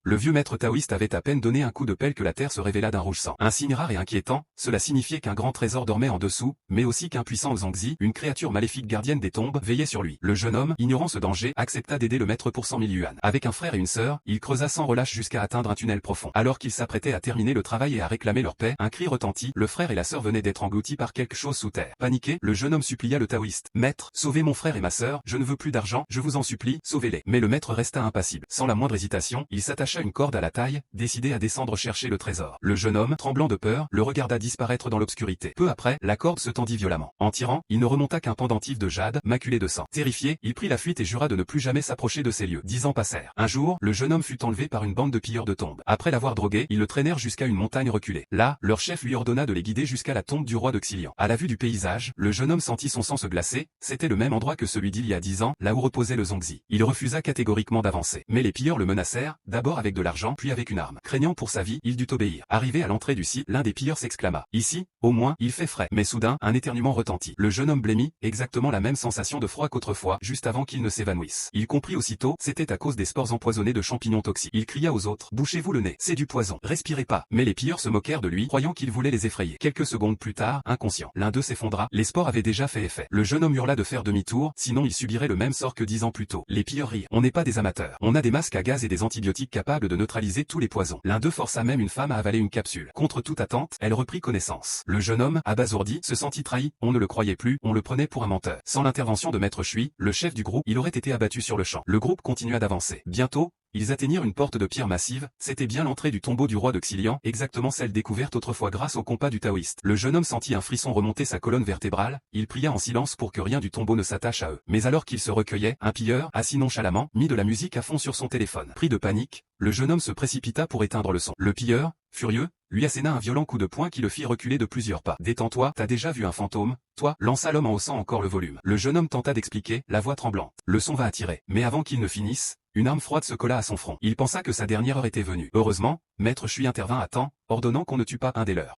Le vieux maître taoïste avait à peine donné un coup de pelle que la terre se révéla d'un rouge sang. Un signe rare et inquiétant, cela signifiait qu'un grand trésor dormait en dessous, mais aussi qu'un puissant Zhangzi, une créature maléfique gardienne des tombes, veillait sur lui. Le jeune homme, ignorant ce danger, accepta d'aider le maître pour 100 000 yuan. Avec un frère et une sœur, il creusa sans relâche jusqu'à atteindre un tunnel profond. Alors qu'ils s'apprêtaient à terminer le travail et à réclamer leur paix, un cri retentit, le frère et la sœur venaient d'être engloutis par quelque chose sous terre. Paniqué, le jeune homme supplia le taoïste. Maître, sauvez mon frère et ma sœur, je ne veux plus d'argent, je vous en supplie, sauvez-les. Mais le maître resta impassible. Sans la moindre hésitation, il s'attacha une corde à la taille, décidé à descendre chercher le trésor. Le jeune homme, tremblant de peur, le regarda disparaître dans l'obscurité. Peu après, la corde se tendit violemment. En tirant, il ne remonta qu'un pendentif de jade, maculé de sang. Terrifié, il prit la fuite et jura de ne plus jamais s'approcher de ces lieux. 10 ans passèrent. Un jour, le jeune homme fut enlevé par une bande de pilleurs de tombes. Après l'avoir drogué, ils le traînèrent jusqu'à une montagne reculée. Là, leur chef lui ordonna de les guider jusqu'à la tombe du roi de Xilian. À la vue du paysage, le jeune homme sentit son sang se glacer. C'était le même endroit que celui d'il y a 10 ans, là où reposait le Zhangzi. Il refusa catégoriquement d'avancer. Mais les pilleurs le menacèrent, d'abord avec de l'argent, puis avec une arme. Craignant pour sa vie, il dut obéir. Arrivé à l'entrée du site, l'un des pilleurs s'exclama. Ici, au moins, il fait frais. Mais soudain, un éternuement retentit. Le jeune homme blêmit, exactement la même sensation de froid qu'autrefois, juste avant qu'il ne s'évanouisse. Il comprit aussitôt, c'était à cause des spores empoisonnés de champignons toxiques. Il cria aux autres, bouchez-vous le nez, c'est du poison, respirez pas. Mais les pilleurs se moquèrent de lui, croyant qu'il voulait les effrayer. Quelques secondes plus tard, inconscient, l'un d'eux s'effondra, les spores avaient déjà fait effet. Le jeune homme hurla de faire demi-tour, sinon il subirait le même sort que 10 ans plus tôt. Les pilleurs rirent. On n'est pas des amateurs. On a des masques à gaz et des antibiotiques capables de neutraliser tous les poisons. L'un d'eux força même une femme à avaler une capsule. Contre toute attente, elle reprit connaissance. Le jeune homme, abasourdi, se sentit trahi, on ne le croyait plus, on le prenait pour un menteur. Sans l'intervention de Maître Chui, le chef du groupe, il aurait été abattu sur le champ. Le groupe continua d'avancer. Bientôt, ils atteignirent une porte de pierre massive, c'était bien l'entrée du tombeau du roi de Xilian, exactement celle découverte autrefois grâce au compas du taoïste. Le jeune homme sentit un frisson remonter sa colonne vertébrale, il pria en silence pour que rien du tombeau ne s'attache à eux. Mais alors qu'il se recueillait, un pilleur, assis nonchalamment, mit de la musique à fond sur son téléphone. Pris de panique, le jeune homme se précipita pour éteindre le son. Le pilleur, furieux, lui asséna un violent coup de poing qui le fit reculer de plusieurs pas. Détends-toi, t'as déjà vu un fantôme, toi, lança l'homme en haussant encore le volume. Le jeune homme tenta d'expliquer, la voix tremblante. Le son va attirer. Mais avant qu'il ne finisse, une arme froide se colla à son front. Il pensa que sa dernière heure était venue. Heureusement, Maître Chui intervint à temps, ordonnant qu'on ne tue pas un des leurs.